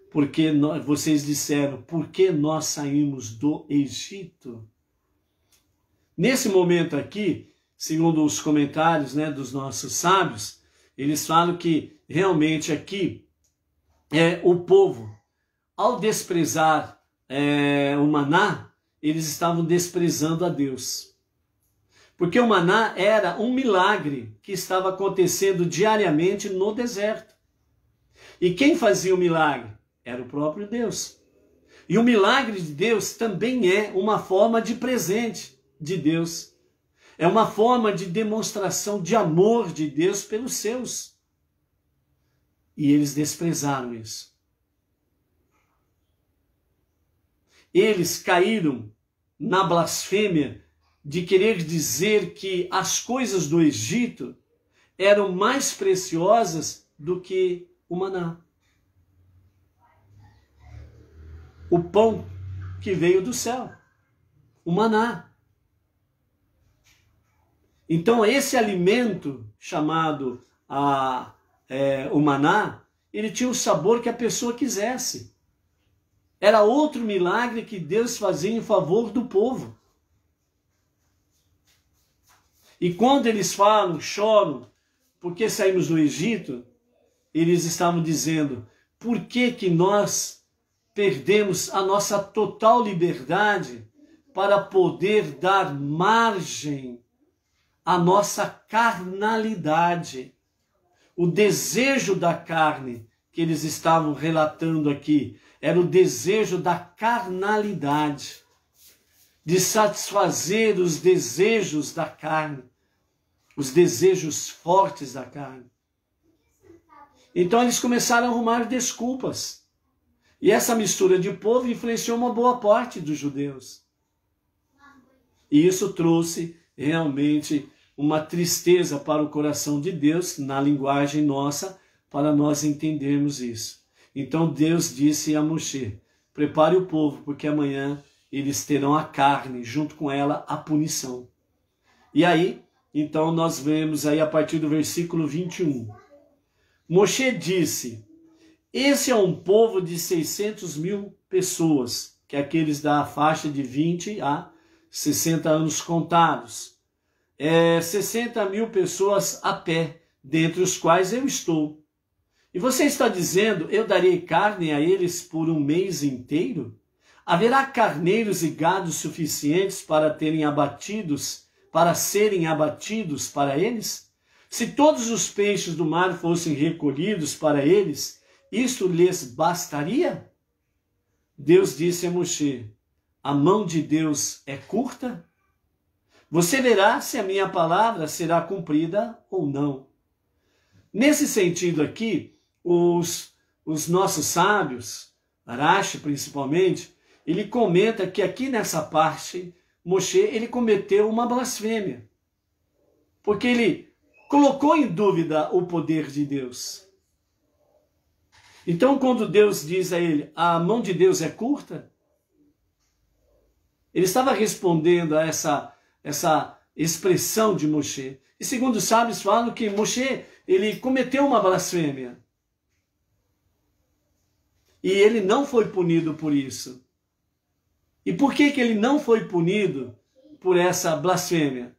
porque vocês disseram: por que nós saímos do Egito? Nesse momento aqui, segundo os comentários, né, dos nossos sábios, eles falam que realmente aqui o povo, ao desprezar o maná, eles estavam desprezando a Deus. Porque o maná era um milagre que estava acontecendo diariamente no deserto. E quem fazia o milagre? Era o próprio Deus. E o milagre de Deus também é uma forma de presente de Deus. É uma forma de demonstração de amor de Deus pelos seus. E eles desprezaram isso. Eles caíram na blasfêmia de querer dizer que as coisas do Egito eram mais preciosas do que o maná. O pão que veio do céu, o maná. Então esse alimento chamado o maná, ele tinha o sabor que a pessoa quisesse. Era outro milagre que Deus fazia em favor do povo. E quando eles falam, choram, porque saímos do Egito, eles estavam dizendo, por que que nós perdemos a nossa total liberdade para poder dar margem à nossa carnalidade? O desejo da carne que eles estavam relatando aqui era o desejo da carnalidade, de satisfazer os desejos da carne, os desejos fortes da carne. Então eles começaram a arrumar desculpas. E essa mistura de povo influenciou uma boa parte dos judeus. E isso trouxe realmente uma tristeza para o coração de Deus, na linguagem nossa, para nós entendermos isso. Então Deus disse a Moshe, prepare o povo, porque amanhã eles terão a carne, junto com ela a punição. E aí, então nós vemos aí a partir do versículo 21. Moshe disse, esse é um povo de 600.000 pessoas, que é aqueles da faixa de 20 a 60 anos contados. 60.000 pessoas a pé, dentre os quais eu estou. E você está dizendo, eu darei carne a eles por um mês inteiro? Haverá carneiros e gados suficientes para serem abatidos para eles? Se todos os peixes do mar fossem recolhidos para eles, isto lhes bastaria? Deus disse a Moshe, a mão de Deus é curta? Você verá se a minha palavra será cumprida ou não. Nesse sentido aqui, os nossos sábios, Arashi principalmente, ele comenta que aqui nessa parte, Moshe, ele cometeu uma blasfêmia. Porque ele colocou em dúvida o poder de Deus. Então, quando Deus diz a ele, a mão de Deus é curta, ele estava respondendo a essa expressão de Moshe. E segundo os sábios falam que Moshe, ele cometeu uma blasfêmia. E ele não foi punido por isso. E por que ele não foi punido por essa blasfêmia?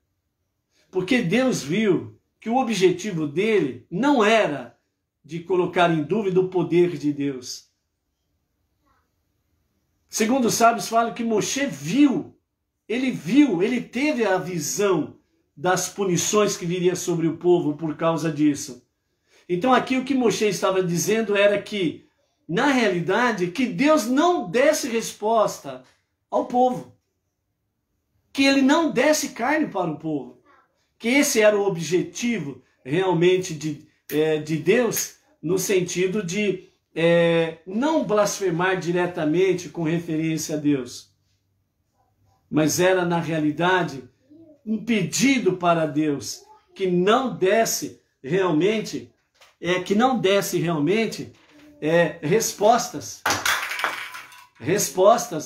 Porque Deus viu que o objetivo dele não era de colocar em dúvida o poder de Deus. Segundo os sábios falam que Moshe ele teve a visão das punições que viria sobre o povo por causa disso. Então aqui o que Moshe estava dizendo era que, na realidade, que Deus não desse resposta ao povo. Que ele não desse carne para o povo. Que esse era o objetivo realmente de Deus, no sentido de não blasfemar diretamente com referência a Deus. Mas era, na realidade, um pedido para Deus que não desse realmente, respostas,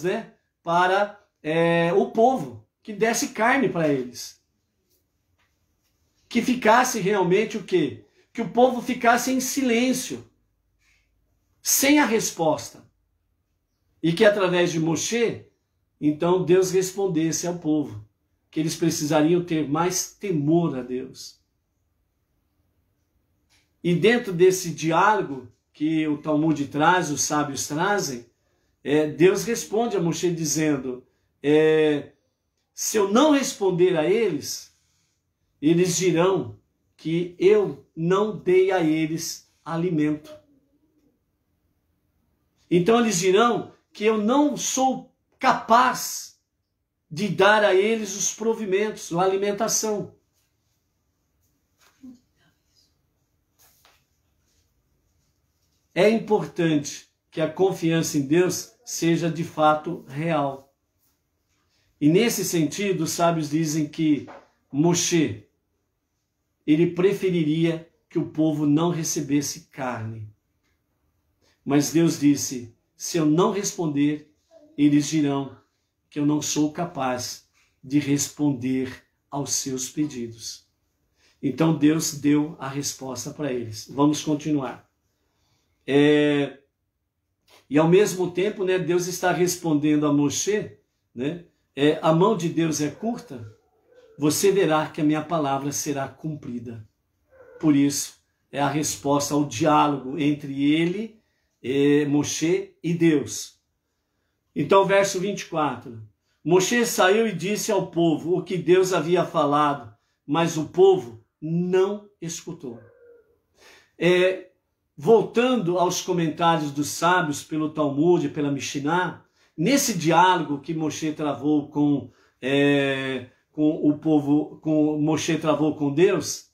né, para o povo, que desse carne para eles. Que ficasse realmente o quê? Que o povo ficasse em silêncio, sem a resposta. E que através de Moshe, então Deus respondesse ao povo, que eles precisariam ter mais temor a Deus. E dentro desse diálogo que o Talmud traz, os sábios trazem, Deus responde a Moshe dizendo, se eu não responder a eles, eles dirão que eu não dei a eles alimento. Então eles dirão que eu não sou capaz de dar a eles os provimentos, a alimentação. É importante que a confiança em Deus seja de fato real. E nesse sentido, os sábios dizem que Moshe, ele preferiria que o povo não recebesse carne. Mas Deus disse, se eu não responder, eles dirão que eu não sou capaz de responder aos seus pedidos. Então Deus deu a resposta para eles. Vamos continuar. E ao mesmo tempo, né, Deus está respondendo a Moshe, né, a mão de Deus é curta, você verá que a minha palavra será cumprida. Por isso, é a resposta ao diálogo entre ele, Moshe e Deus. Então, verso 24. Moshe saiu e disse ao povo o que Deus havia falado, mas o povo não escutou. Voltando aos comentários dos sábios pelo Talmud e pela Mishnah, nesse diálogo que Moshe travou com o povo, Moshe travou com Deus,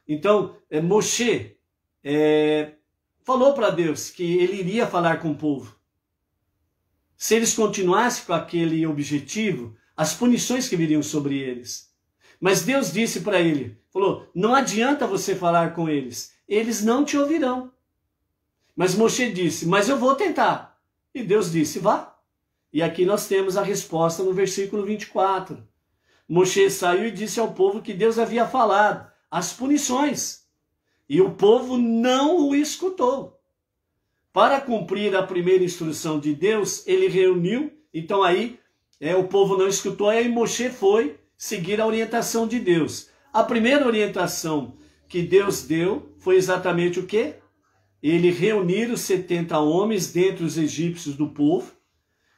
então Moshe falou para Deus que ele iria falar com o povo. Se eles continuassem com aquele objetivo, as punições que viriam sobre eles. Mas Deus disse para ele, falou, não adianta você falar com eles, eles não te ouvirão. Mas Moshe disse, mas eu vou tentar. E Deus disse, vá. E aqui nós temos a resposta no versículo 24. Moshe saiu e disse ao povo que Deus havia falado, as punições. E o povo não o escutou. Para cumprir a primeira instrução de Deus, ele reuniu, então aí o povo não escutou, e aí Moshe foi seguir a orientação de Deus. A primeira orientação que Deus deu foi exatamente o quê? Ele reunir os 70 homens dentre os egípcios do povo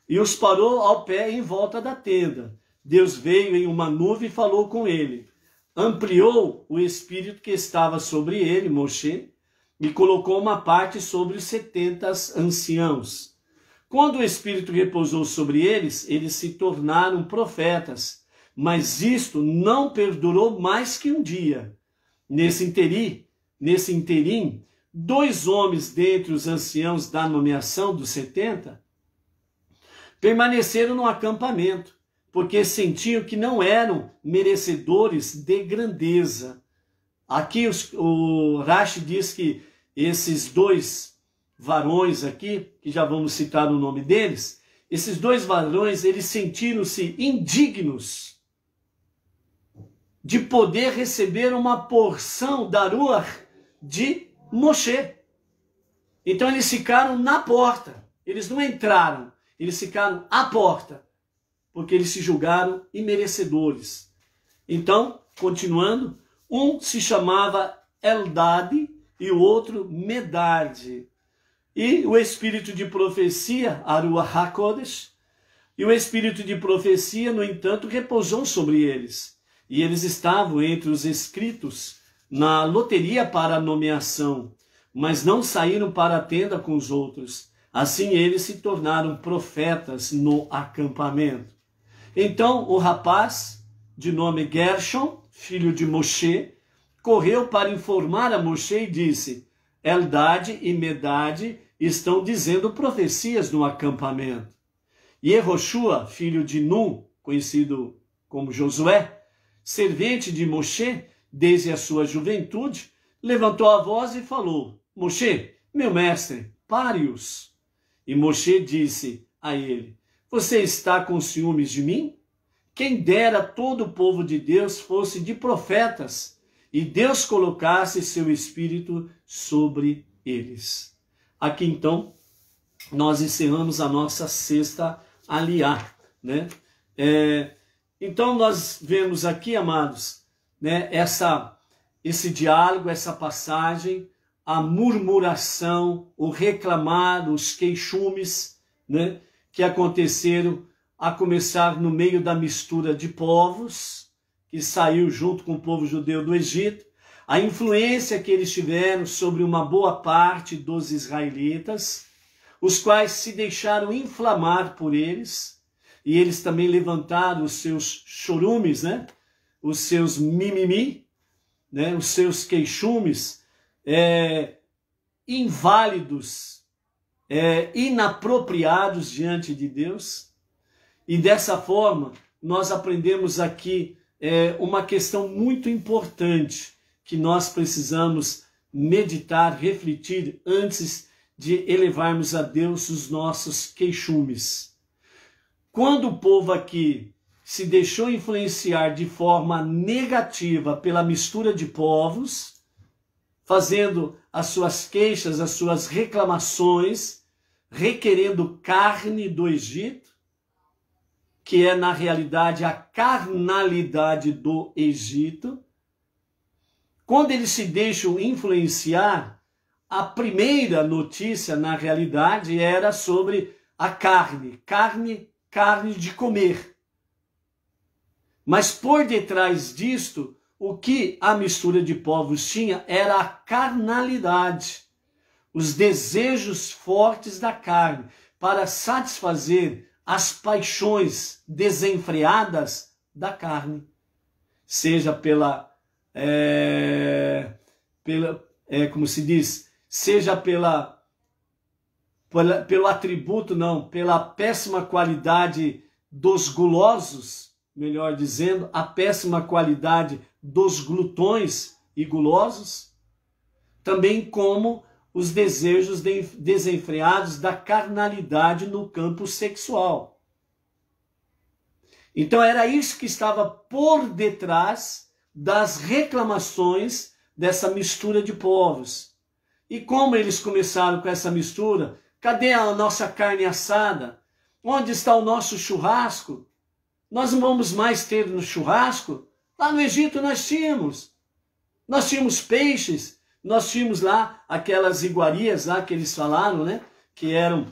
e os parou ao pé em volta da tenda. Deus veio em uma nuvem e falou com ele. Ampliou o espírito que estava sobre ele, Moshe, e colocou uma parte sobre os 70 anciãos. Quando o espírito repousou sobre eles, eles se tornaram profetas, mas isto não perdurou mais que um dia. Nesse interim, 2 homens dentre os anciãos da nomeação dos 70 permaneceram no acampamento, porque sentiam que não eram merecedores de grandeza. Aqui o Rashi diz que esses 2 varões aqui, que já vamos citar o nome deles, esses 2 varões, eles sentiram-se indignos de poder receber uma porção da Ruach de Moshe. Então eles ficaram na porta, eles não entraram, eles ficaram à porta, porque eles se julgaram imerecedores. Então, continuando, um se chamava Eldad e o outro Medad. E o espírito de profecia, Ruach HaKodesh, e o espírito de profecia, no entanto, repousou sobre eles. E eles estavam entre os escritos na loteria para a nomeação, mas não saíram para a tenda com os outros. Assim eles se tornaram profetas no acampamento. Então o rapaz, de nome Gershon, filho de Moshe, correu para informar a Moshe e disse, Eldad e Medad estão dizendo profecias no acampamento. E Yehoshua, filho de Nun, conhecido como Josué, servente de Moshe, desde a sua juventude, levantou a voz e falou, Moshe, meu mestre, pare-os. E Moshe disse a ele, você está com ciúmes de mim? Quem dera todo o povo de Deus fosse de profetas, e Deus colocasse seu espírito sobre eles. Aqui então, nós encerramos a nossa sexta aliá, né? Então nós vemos aqui, amados, né, esse diálogo, essa passagem, a murmuração, o reclamar, os queixumes, né, que aconteceram a começar no meio da mistura de povos, que saiu junto com o povo judeu do Egito, a influência que eles tiveram sobre uma boa parte dos israelitas, os quais se deixaram inflamar por eles, e eles também levantaram os seus chorumes, né? Os seus mimimi, né? Os seus queixumes inválidos, inapropriados diante de Deus. E dessa forma, nós aprendemos aqui uma questão muito importante que nós precisamos meditar, refletir antes de elevarmos a Deus os nossos queixumes. Quando o povo aqui se deixou influenciar de forma negativa pela mistura de povos, fazendo as suas queixas, as suas reclamações, requerendo carne do Egito, que é na realidade a carnalidade do Egito. Quando eles se deixam influenciar, a primeira notícia na realidade era sobre a carne de comer. Mas por detrás disto, o que a mistura de povos tinha era a carnalidade, os desejos fortes da carne, para satisfazer as paixões desenfreadas da carne, seja como se diz, seja pelo atributo, não, pela péssima qualidade dos gulosos, melhor dizendo, a péssima qualidade dos glutões e gulosos, também como os desejos desenfreados da carnalidade no campo sexual. Então era isso que estava por detrás das reclamações dessa mistura de povos. E como eles começaram com essa mistura? Cadê a nossa carne assada? Onde está o nosso churrasco? Nós não vamos mais ter no churrasco? Lá no Egito nós tínhamos peixes, nós tínhamos lá aquelas iguarias lá que eles falaram, né? Que eram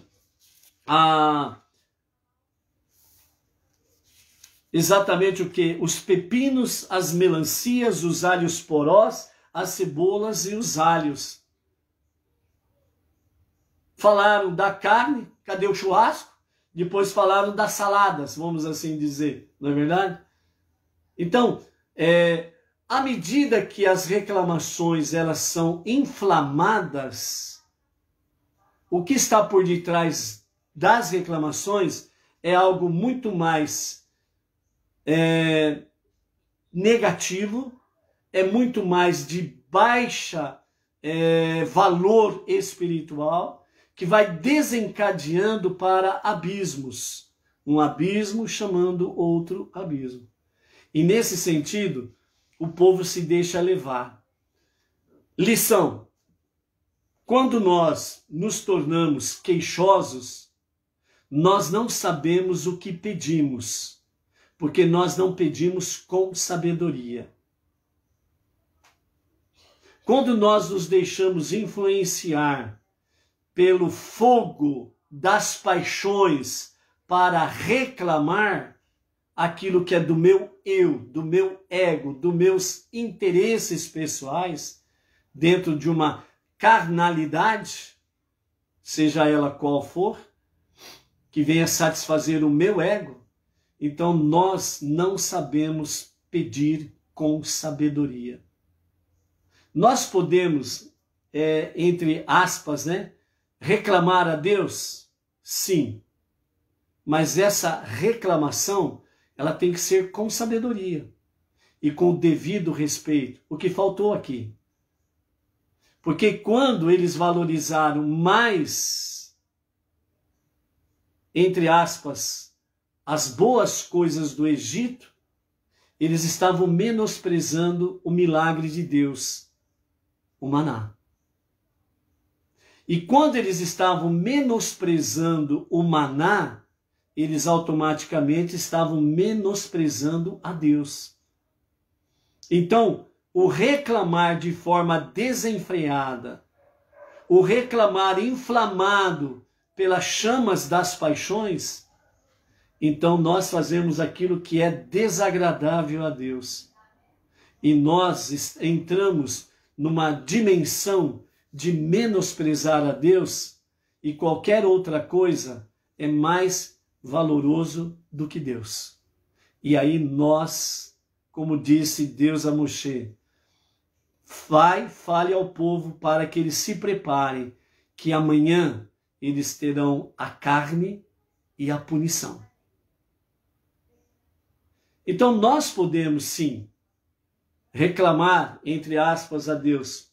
exatamente o que? Os pepinos, as melancias, os alhos porós, as cebolas e os alhos. Falaram da carne, cadê o churrasco? Depois falaram das saladas, vamos assim dizer, não é verdade? Então, à medida que as reclamações elas são inflamadas, o que está por detrás das reclamações é algo muito mais negativo, é muito mais de baixa valor espiritual, que vai desencadeando para abismos, um abismo chamando outro abismo. E nesse sentido, o povo se deixa levar. Lição: quando nós nos tornamos queixosos, nós não sabemos o que pedimos, porque nós não pedimos com sabedoria. Quando nós nos deixamos influenciar pelo fogo das paixões para reclamar aquilo que é do meu eu, do meu ego, dos meus interesses pessoais, dentro de uma carnalidade, seja ela qual for, que venha satisfazer o meu ego, então nós não sabemos pedir com sabedoria. Nós podemos, entre aspas, né, reclamar a Deus? Sim. Mas essa reclamação, ela tem que ser com sabedoria e com o devido respeito. O que faltou aqui. Porque quando eles valorizaram mais, entre aspas, as boas coisas do Egito, eles estavam menosprezando o milagre de Deus, o maná. E quando eles estavam menosprezando o maná, eles automaticamente estavam menosprezando a Deus. Então, o reclamar de forma desenfreada, o reclamar inflamado pelas chamas das paixões, então nós fazemos aquilo que é desagradável a Deus. E nós entramos numa dimensão de menosprezar a Deus, e qualquer outra coisa é mais valoroso do que Deus. E aí nós, como disse Deus a Moshe, fale ao povo para que eles se preparem, que amanhã eles terão a carne e a punição. Então nós podemos sim reclamar, entre aspas, a Deus,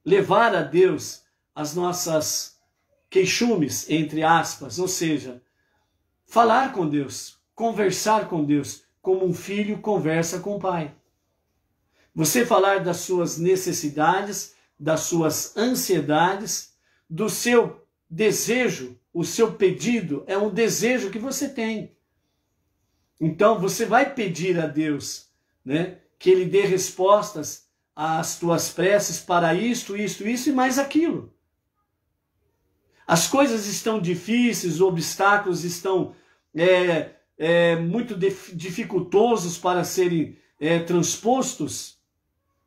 levar a Deus as nossas queixumes, entre aspas, ou seja, falar com Deus, conversar com Deus, como um filho conversa com o pai. Você falar das suas necessidades, das suas ansiedades, do seu desejo, o seu pedido é um desejo que você tem. Então você vai pedir a Deus, né, que Ele dê respostas às tuas preces para isto e mais aquilo. As coisas estão difíceis, os obstáculos estão muito dificultosos para serem transpostos,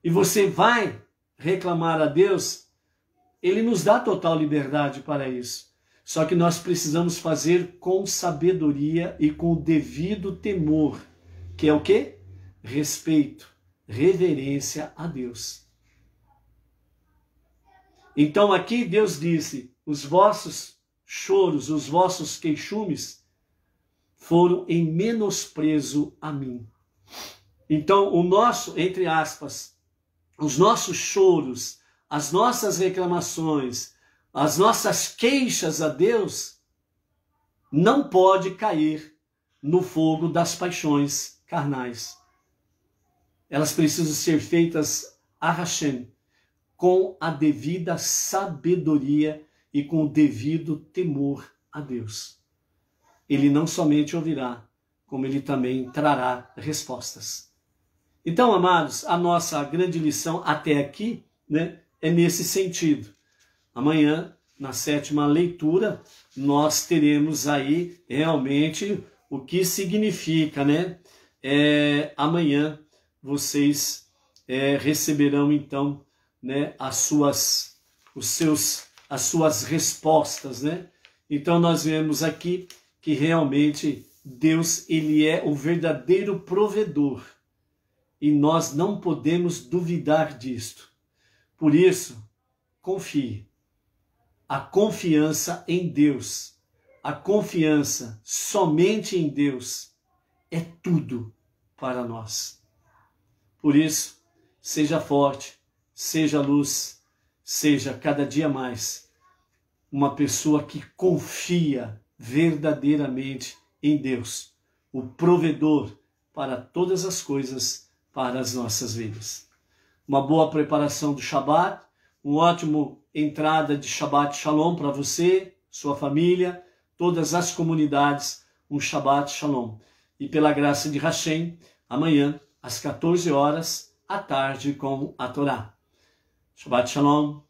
e você vai reclamar a Deus, Ele nos dá total liberdade para isso. Só que nós precisamos fazer com sabedoria e com o devido temor, que é o quê? Respeito, reverência a Deus. Então aqui Deus disse, os vossos choros, os vossos queixumes foram em menosprezo a mim. Então o nosso, entre aspas, os nossos choros, as nossas reclamações, as nossas queixas a Deus não pode cair no fogo das paixões carnais. Elas precisam ser feitas a Hashem, com a devida sabedoria e com o devido temor a Deus. Ele não somente ouvirá, como ele também trará respostas. Então, amados, a nossa grande lição até aqui, né, é nesse sentido. Amanhã, na 7ª leitura, nós teremos aí realmente o que significa, né? Amanhã vocês receberão então, né, as suas respostas, né? Então nós vemos aqui que realmente Deus, ele é o verdadeiro provedor e nós não podemos duvidar disto. Por isso, confie. A confiança em Deus, a confiança somente em Deus é tudo para nós. Por isso, seja forte, seja luz, seja cada dia mais uma pessoa que confia verdadeiramente em Deus, o provedor para todas as coisas para as nossas vidas. Uma boa preparação do Shabat, um ótimo entrada de Shabbat Shalom para você, sua família, todas as comunidades, um Shabbat Shalom. E pela graça de Hashem, amanhã, às 14 horas, à tarde, com a Torá. Shabbat Shalom.